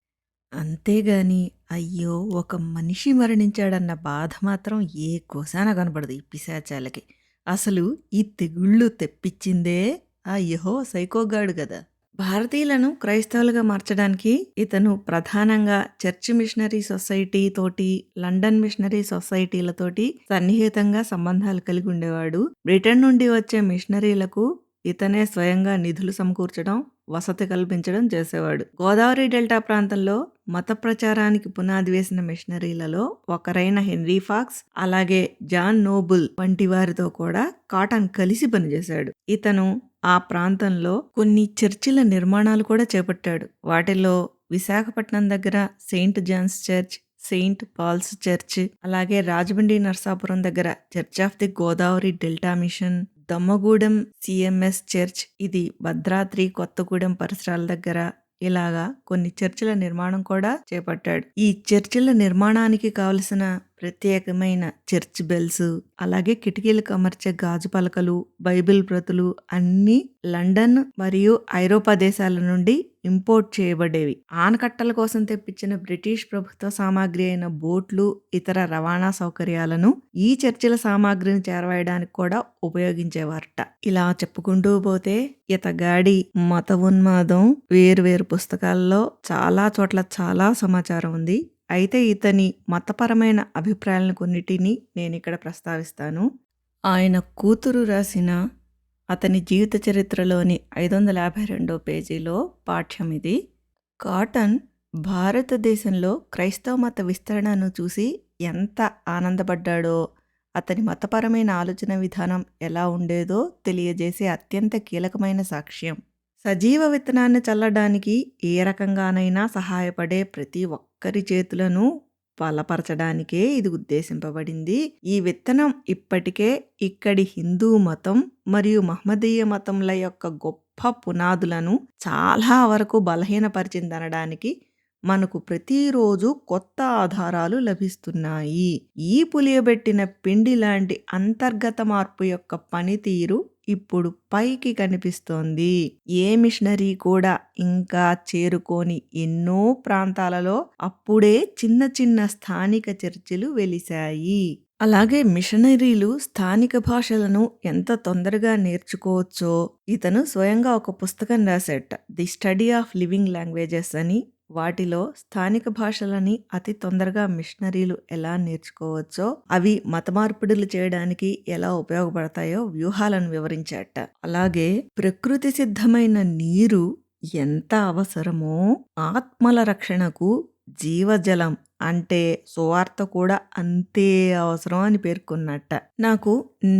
అంతేగాని అయ్యో ఒక మనిషి మరణించాడన్న బాధ మాత్రం ఏ కోసాన కనపడదు ఈ పిశాచాలకి. అసలు ఈ తెగుళ్ళు తెప్పించిందే ఆ యెహోవా సైకోగాడు గదా. భారతీయులను క్రైస్తవులుగా మార్చడానికి ఇతను ప్రధానంగా చర్చ్ మిషనరీ సొసైటీ తోటి, లండన్ మిషనరీ సొసైటీలతోటి సన్నిహితంగా సంబంధాలు కలిగి ఉండేవాడు. బ్రిటన్ నుండి వచ్చే మిషనరీలకు ఇతనే స్వయంగా నిధులు సమకూర్చడం, వసతి కల్పించడం చేసేవాడు. గోదావరి డెల్టా ప్రాంతంలో మత ప్రచారానికి పునాది వేసిన మిషనరీలలో ఒకరైన హెన్రీ ఫాక్స్, అలాగే జాన్ నోబుల్ వంటి వారితో కూడా కాటన్ కలిసి పనిచేశాడు. ఇతను ఆ ప్రాంతంలో కొన్ని చర్చిల నిర్మాణాలు కూడా చేపట్టాడు. వాటిలో విశాఖపట్నం దగ్గర saint John's church, saint Paul's church, అలాగే రాజమండ్రి నర్సాపురం దగ్గర church of the Godavari delta mission, Dummugudem CMS church, ఇది భద్రాద్రి కొత్తగూడెం పరిసరాల దగ్గర, ఇలాగా కొన్ని చర్చిల నిర్మాణం కూడా చేపట్టాడు. ఈ చర్చిల నిర్మాణానికి కావలసిన ప్రత్యేకమైన చర్చ్ బెల్స్, అలాగే కిటికీలకు అమర్చే గాజు పలకలు, బైబిల్ ప్రతులు అన్నీ లండన్ మరియు ఐరోపా దేశాల నుండి ఇంపోర్ట్ చేయబడేవి. ఆనకట్టల కోసం తెప్పించిన బ్రిటిష్ ప్రభుత్వ సామాగ్రి అయిన బోట్లు, ఇతర రవాణా సౌకర్యాలను ఈ చర్చిల సామాగ్రిని చేరవేయడానికి కూడా ఉపయోగించేవారట. ఇలా చెప్పుకుంటూ పోతే ఇతగాడి మత ఉన్మాదం వేరు పుస్తకాల్లో చాలా చోట్ల చాలా సమాచారం ఉంది. అయితే ఇతని మతపరమైన అభిప్రాయాలను కొన్నిటిని నేను ఇక్కడ ప్రస్తావిస్తాను. ఆయన కూతురు రాసిన అతని జీవిత చరిత్రలోని 552 పేజీలో పాఠ్యం ఇది. కాటన్ భారతదేశంలో క్రైస్తవ మత విస్తరణను చూసి ఎంత ఆనందపడ్డాడో, అతని మతపరమైన ఆలోచన విధానం ఎలా ఉండేదో తెలియజేసే అత్యంత కీలకమైన సాక్ష్యం. సజీవ విత్తనాన్ని చల్లడానికి ఏ రకంగానైనా సహాయపడే ప్రతి ఒక్కరి చేతులను బలపరచడానికే ఇది ఉద్దేశింపబడింది. ఈ విత్తనం ఇప్పటికే ఇక్కడి హిందూ మతం మరియు మహమ్మదీయ మతంల యొక్క గొప్ప పునాదులను చాలా వరకు బలహీనపరిచిందనడానికి మనకు ప్రతిరోజు కొత్త ఆధారాలు లభిస్తున్నాయి. ఈ పులియబెట్టిన పిండి లాంటి అంతర్గత మార్పు యొక్క పనితీరు ఇప్పుడు పైకి కనిపిస్తోంది. ఏ మిషనరీ కూడా ఇంకా చేరుకోని ఎన్నో ప్రాంతాలలో అప్పుడే చిన్న చిన్న స్థానిక చర్చిలు వెలిశాయి. అలాగే మిషనరీలు స్థానిక భాషలను ఎంత తొందరగా నేర్చుకోవచ్చో ఇతను స్వయంగా ఒక పుస్తకం రాశాట, the study of living languages అని. వాటిలో స్థానిక భాషలని అతి తొందరగా మిషనరీలు ఎలా నేర్చుకోవచ్చో, అవి మత మార్పిడులు చేయడానికి ఎలా ఉపయోగపడతాయో వ్యూహాలను వివరించాట. అలాగే ప్రకృతి సిద్ధమైన నీరు ఎంత అవసరమో ఆత్మల రక్షణకు జీవజలం అంటే సువార్త కూడా అంతే అవసరం అని పేర్కొన్నట్ట. నాకు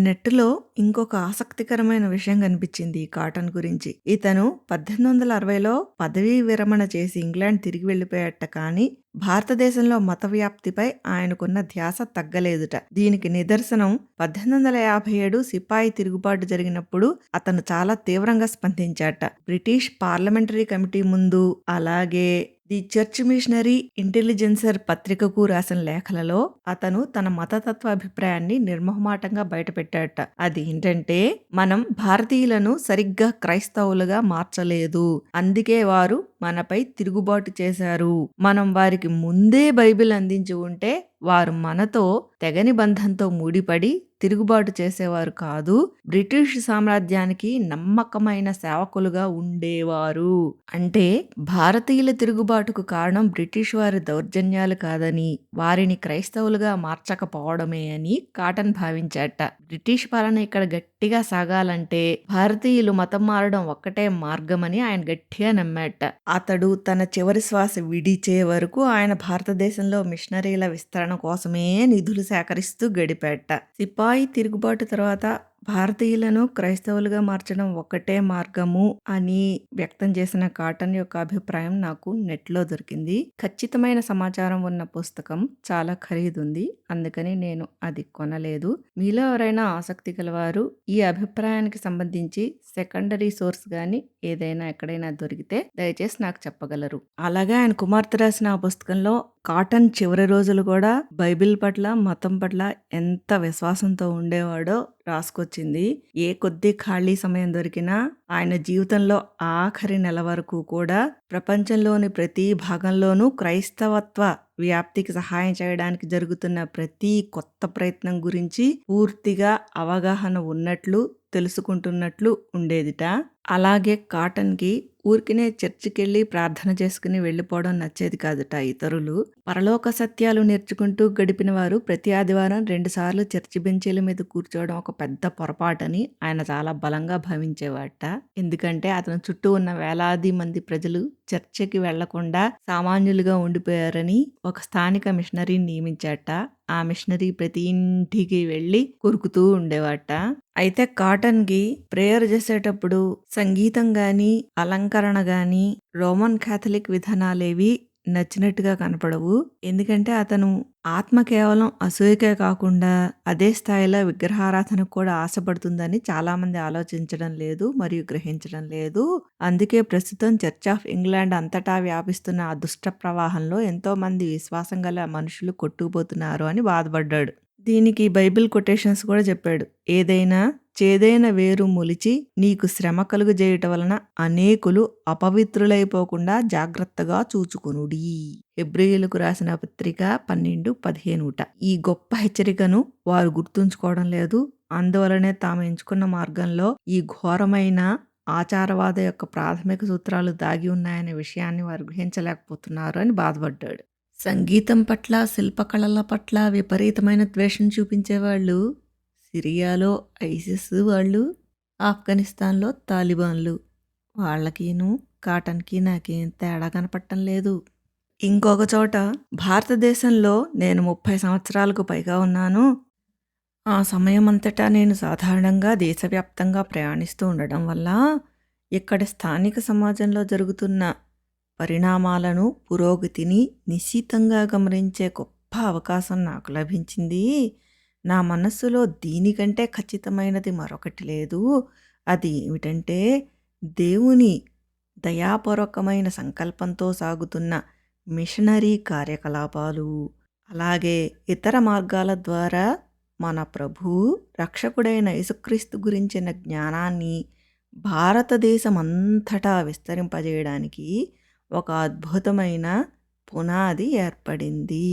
నెట్లో ఇంకొక ఆసక్తికరమైన విషయం కనిపించింది ఈ కాటన్ గురించి. ఇతను 1860లో పదవీ విరమణ చేసి ఇంగ్లాండ్ తిరిగి వెళ్ళిపోయాట. కానీ భారతదేశంలో మత వ్యాప్తిపై ఆయనకున్న ధ్యాస తగ్గలేదుట. దీనికి నిదర్శనం 1857 సిపాయి తిరుగుబాటు జరిగినప్పుడు అతను చాలా తీవ్రంగా స్పందించాట. బ్రిటిష్ పార్లమెంటరీ కమిటీ ముందు, అలాగే ది చర్చ్ మిషనరీ ఇంటెలిజెన్సర్ పత్రికకు రాసిన లేఖలలో అతను తన మతతత్వ అభిప్రాయాన్ని నిర్మోహమాటంగా బయటపెట్టాట. అది ఏంటంటే, మనం భారతీయులను సరిగ్గా క్రైస్తవులుగా మార్చలేదు, అందుకే వారు మనపై తిరుగుబాటు చేశారు. మనం వారికి ముందే బైబిల్ అందించి ఉంటే వారు మనతో తెగని బంధంతో ముడిపడి తిరుగుబాటు చేసేవారు కాదు, బ్రిటిష్ సామ్రాజ్యానికి నమ్మకమైన సేవకులుగా ఉండేవారు. అంటే భారతీయుల తిరుగుబాటుకు కారణం బ్రిటిష్ వారి దౌర్జన్యాలు కాదని, వారిని క్రైస్తవులుగా మార్చకపోవడమే అని కాటన్ భావించాట. బ్రిటిష్ పాలన ఇక్కడ గట్టిగా సాగాలంటే భారతీయులు మతం మారడం ఒక్కటే మార్గమని ఆయన గట్టిగా నమ్మాట. అతడు తన చివరి శ్వాస విడిచే వరకు ఆయన భారతదేశంలో మిషనరీల విస్తరణ కోసమే నిధులు సేకరిస్తూ గడిపాట. సిపాయి తిరుగుబాటు తర్వాత భారతీయులను క్రైస్తవులుగా మార్చడం ఒక్కటే మార్గము అని వ్యక్తం చేసిన కాటన్ యొక్క అభిప్రాయం నాకు నెట్లో దొరికింది. ఖచ్చితమైన సమాచారం ఉన్న పుస్తకం, చాలా ఖరీదుంది, అందుకని నేను అది కొనలేదు. మీలో ఎవరైనా ఆసక్తి గలవారు ఈ అభిప్రాయానికి సంబంధించి సెకండరీ సోర్స్ గాని ఏదైనా ఎక్కడైనా దొరికితే దయచేసి నాకు చెప్పగలరు. అలాగే ఆయన కుమార్తె రాసిన ఆ పుస్తకంలో కాటన్ చివరి రోజులు కూడా బైబిల్ పట్ల, మతం పట్ల ఎంత విశ్వాసంతో ఉండేవాడో రాసుకొచ్చింది. ఏ కొద్ది ఖాళీ సమయం దొరికినా ఆయన జీవితంలో ఆఖరి నెల వరకు కూడా ప్రపంచంలోని ప్రతి భాగంలోనూ క్రైస్తవత్వ వ్యాప్తికి సహాయం చేయడానికి జరుగుతున్న ప్రతి కొత్త ప్రయత్నం గురించి పూర్తిగా అవగాహన ఉన్నట్లు, తెలుసుకుంటున్నట్లు ఉండేదిట. అలాగే కాటన్కి ఊరికినే చర్చికెళ్ళి ప్రార్థన చేసుకుని వెళ్ళిపోవడం నచ్చేది కాదుట. ఇతరులు పరలోక సత్యాలు నేర్చుకుంటూ గడిపిన వారు ప్రతి ఆదివారం 2 సార్లు చర్చి బెంచీల మీద కూర్చోవడం ఒక పెద్ద పొరపాటని ఆయన చాలా బలంగా భావించేవాట. ఎందుకంటే అతను చుట్టూ ఉన్న వేలాది మంది ప్రజలు చర్చికి వెళ్లకుండా సామాన్యులుగా ఉండిపోయారని ఒక స్థానిక మిషనరీని నియమించాట. ఆ మిషనరీ ప్రతి ఇంటికి వెళ్ళి కొరుకుతూ ఉండేవాట. అయితే కాటన్కి ప్రేయర్ చేసేటప్పుడు సంగీతం గాని, అలంకరణ గాని, రోమన్ క్యాథలిక్ విధానాలేవి నచ్చినట్టుగా కనపడవు. ఎందుకంటే అతను ఆత్మ కేవలం అసూయకే కాకుండా అదే స్థాయిలో విగ్రహారాధనకు కూడా ఆశపడుతుందని చాలామంది ఆలోచించడం లేదు మరియు గ్రహించడం లేదు. అందుకే ప్రస్తుతం చర్చ్ ఆఫ్ ఇంగ్లాండ్ అంతటా వ్యాపిస్తున్న ఆ దుష్ట ప్రవాహంలో ఎంతోమంది విశ్వాసం గల మనుషులు కొట్టుకుపోతున్నారు అని బాధపడ్డాడు. దీనికి బైబిల్ కొటేషన్స్ కూడా చెప్పాడు. ఏదైనా చేదైన వేరు మొలిచి నీకు శ్రమ కలుగజేయుట వలన అనేకులు అపవిత్రులైపోకుండా జాగ్రత్తగా చూచుకొనుడి. హెబ్రీయులకు రాసిన పత్రిక 12:15. ఈ గొప్ప హెచ్చరికను వారు గుర్తుంచుకోవడం లేదు. అందువలనే తాము ఎంచుకున్న మార్గంలో ఈ ఘోరమైన ఆచారవాద యొక్క ప్రాథమిక సూత్రాలు దాగి ఉన్నాయనే విషయాన్ని వారు గ్రహించలేకపోతున్నారు అని బాధపడ్డాడు. సంగీతం పట్ల, శిల్పకళల పట్ల విపరీతమైన ద్వేషం చూపించేవాళ్ళు సిరియాలో ఐసిస్ వాళ్ళు, ఆఫ్ఘనిస్తాన్లో తాలిబాన్లు. వాళ్ళకిను కాటన్కి నాకేం తేడా కనపడటం లేదు. ఇంకొక చోట భారతదేశంలో నేను 30 సంవత్సరాలకు పైగా ఉన్నాను. ఆ సమయం అంతటా నేను సాధారణంగా దేశవ్యాప్తంగా ప్రయాణిస్తూ ఉండడం వల్ల ఇక్కడి స్థానిక సమాజంలో జరుగుతున్న పరిణామాలను, పురోగతిని నిశితంగా గమనించే గొప్ప అవకాశం నాకు లభించింది. నా మనస్సులో దీనికంటే ఖచ్చితమైనది మరొకటి లేదు. అది ఏమిటంటే దేవుని దయాపూర్వకమైన సంకల్పంతో సాగుతున్న మిషనరీ కార్యకలాపాలు, అలాగే ఇతర మార్గాల ద్వారా మన ప్రభువు రక్షకుడైన యేసుక్రీస్తు గురించిన జ్ఞానాన్ని భారతదేశమంతటా విస్తరింపజేయడానికి ఒక అద్భుతమైన పునాది ఏర్పడింది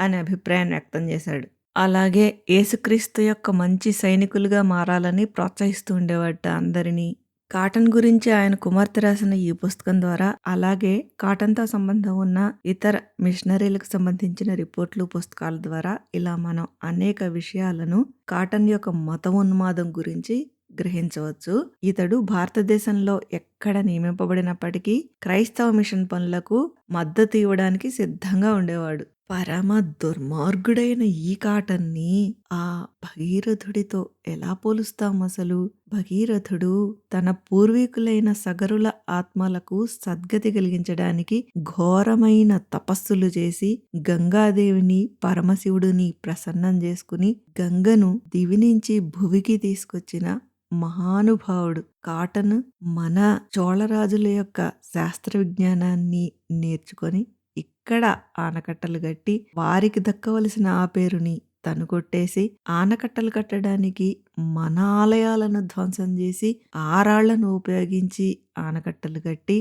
అనే అభిప్రాయాన్ని వ్యక్తం చేశాడు. అలాగే యేసుక్రీస్తు యొక్క మంచి సైనికులుగా మారాలని ప్రోత్సహిస్తూ ఉండేవాట అందరినీ. కాటన్ గురించి ఆయన కుమార్తె రాసిన ఈ పుస్తకం ద్వారా, అలాగే కాటన్తో సంబంధం ఉన్న ఇతర మిషనరీలకు సంబంధించిన రిపోర్ట్లు, పుస్తకాల ద్వారా ఇలా మనం అనేక విషయాలను కాటన్ యొక్క మత ఉన్మాదం గురించి గ్రహించవచ్చు. ఇతడు భారతదేశంలో ఎక్కడ నియమింపబడినప్పటికీ క్రైస్తవ మిషన్ పనులకు మద్దతు ఇవ్వడానికి సిద్ధంగా ఉండేవాడు. పరమ దుర్మార్గుడైన ఈ కాటన్ని ఆ భగీరథుడితో ఎలా పోలుస్తాం అసలు? భగీరథుడు తన పూర్వీకులైన సగరుల ఆత్మలకు సద్గతి కలిగించడానికి ఘోరమైన తపస్సులు చేసి గంగాదేవిని, పరమశివుడిని ప్రసన్నం చేసుకుని గంగను దివి నుంచి భువికి తీసుకొచ్చిన మహానుభావుడు. కాటన్ మన చోళరాజుల యొక్క శాస్త్ర విజ్ఞానాన్ని నేర్చుకొని ఇక్కడ ఆనకట్టలు కట్టి వారికి దక్కవలసిన ఆ పేరుని తను కొట్టేసి ఆనకట్టలు కట్టడానికి మన ఆలయాలను ధ్వంసం చేసి ఆ రాళ్లను ఉపయోగించి ఆనకట్టలు కట్టి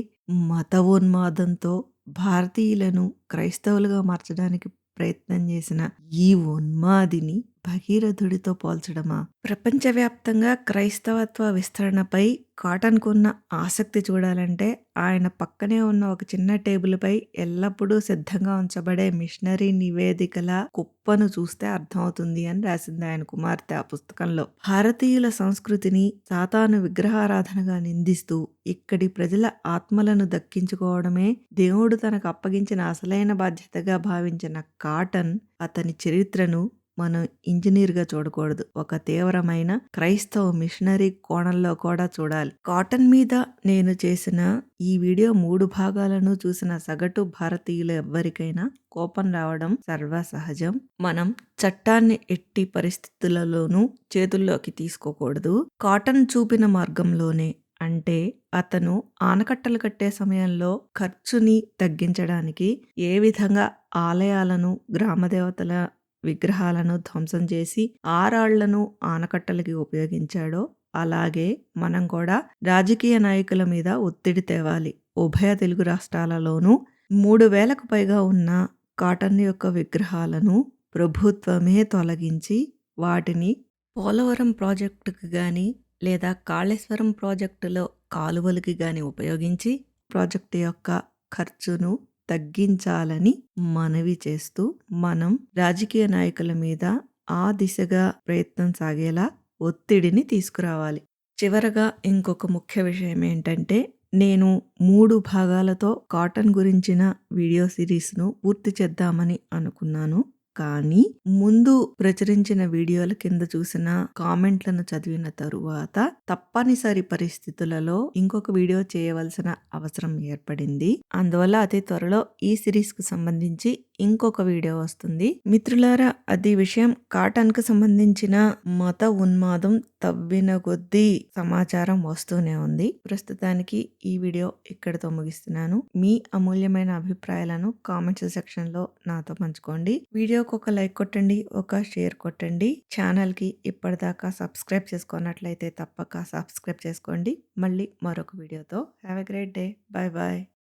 మతోన్మాదంతో భారతీయులను క్రైస్తవులుగా మార్చడానికి ప్రయత్నం చేసిన ఈ ఉన్మాదిని భగీరథుడితో పోల్చడమా? ప్రపంచవ్యాప్తంగా క్రైస్తవత్వ విస్తరణపై కాటన్కున్న ఆసక్తి చూడాలంటే ఆయన పక్కనే ఉన్న ఒక చిన్న టేబుల్పై ఎల్లప్పుడూ సిద్ధంగా ఉంచబడే మిషనరీ నివేదికల కుప్పను చూస్తే అర్థమవుతుంది అని రాసింది ఆయన కుమార్తె ఆ పుస్తకంలో. భారతీయుల సంస్కృతిని సాతాను విగ్రహారాధనగా నిందిస్తూ ఇక్కడి ప్రజల ఆత్మలను దక్కించుకోవడమే దేవుడు తనకు అప్పగించిన అసలైన బాధ్యతగా భావించిన కాటన్ అతని చరిత్రను మనం ఇంజనీర్గా చూడకూడదు, ఒక తీవ్రమైన క్రైస్తవ మిషనరీ కోణంలో కూడా చూడాలి. కాటన్ మీద నేను చేసిన ఈ వీడియో 3 భాగాలను చూసిన సగటు భారతీయులు ఎవ్వరికైనా కోపం రావడం సర్వసహజం. మనం చట్టాన్ని ఎట్టి పరిస్థితులలోనూ చేతుల్లోకి తీసుకోకూడదు. కాటన్ చూపిన మార్గంలోనే, అంటే అతను ఆనకట్టలు కట్టే సమయంలో ఖర్చుని తగ్గించడానికి ఏ విధంగా ఆలయాలను, గ్రామదేవతల విగ్రహాలను ధ్వంసం చేసి ఆ రాళ్లను ఆనకట్టలకి ఉపయోగించాడో అలాగే మనం కూడా రాజకీయ నాయకుల మీద ఒత్తిడి తేవాలి. ఉభయ తెలుగు రాష్ట్రాలలోనూ 3000కు పైగా ఉన్న కాటన్ యొక్క విగ్రహాలను ప్రభుత్వమే తొలగించి వాటిని పోలవరం ప్రాజెక్టుకు గాని లేదా కాళేశ్వరం ప్రాజెక్టులో కాలువలకి గాని ఉపయోగించి ప్రాజెక్టు యొక్క ఖర్చును తగ్గించాలని మనవి చేస్తూ మనం రాజకీయ నాయకుల మీద ఆ దిశగా ప్రయత్నం సాగేలా ఒత్తిడిని తీసుకురావాలి. చివరగా ఇంకొక ముఖ్య విషయం ఏంటంటే, నేను 3 భాగాలతో కాటన్ గురించిన వీడియో సిరీస్ను పూర్తి చేద్దామని అనుకున్నాను. కానీ ముందు ప్రచురించిన వీడియోల కింద చూసిన కామెంట్లను చదివిన తరువాత తప్పనిసరి పరిస్థితులలో ఇంకొక వీడియో చేయవలసిన అవసరం ఏర్పడింది. అందువల్ల అతి త్వరలో ఈ సిరీస్ కు సంబంధించి ఇంకొక వీడియో వస్తుంది. మిత్రులారా, అది విషయం కాటన్ కు సంబంధించిన మత ఉన్మాదం తవ్విన కొద్దీ సమాచారం వస్తూనే ఉంది. ప్రస్తుతానికి ఈ వీడియో ఇక్కడితో ముగిస్తున్నాను. మీ అమూల్యమైన అభిప్రాయాలను కామెంట్స్ సెక్షన్ లో నాతో పంచుకోండి. వీడియోకి ఒక లైక్ కొట్టండి, ఒక షేర్ కొట్టండి. ఛానల్ కి ఇప్పటిదాకా సబ్స్క్రైబ్ చేసుకున్నట్లయితే తప్పక సబ్స్క్రైబ్ చేసుకోండి. మళ్ళీ మరొక వీడియోతో have a great day. Bye bye.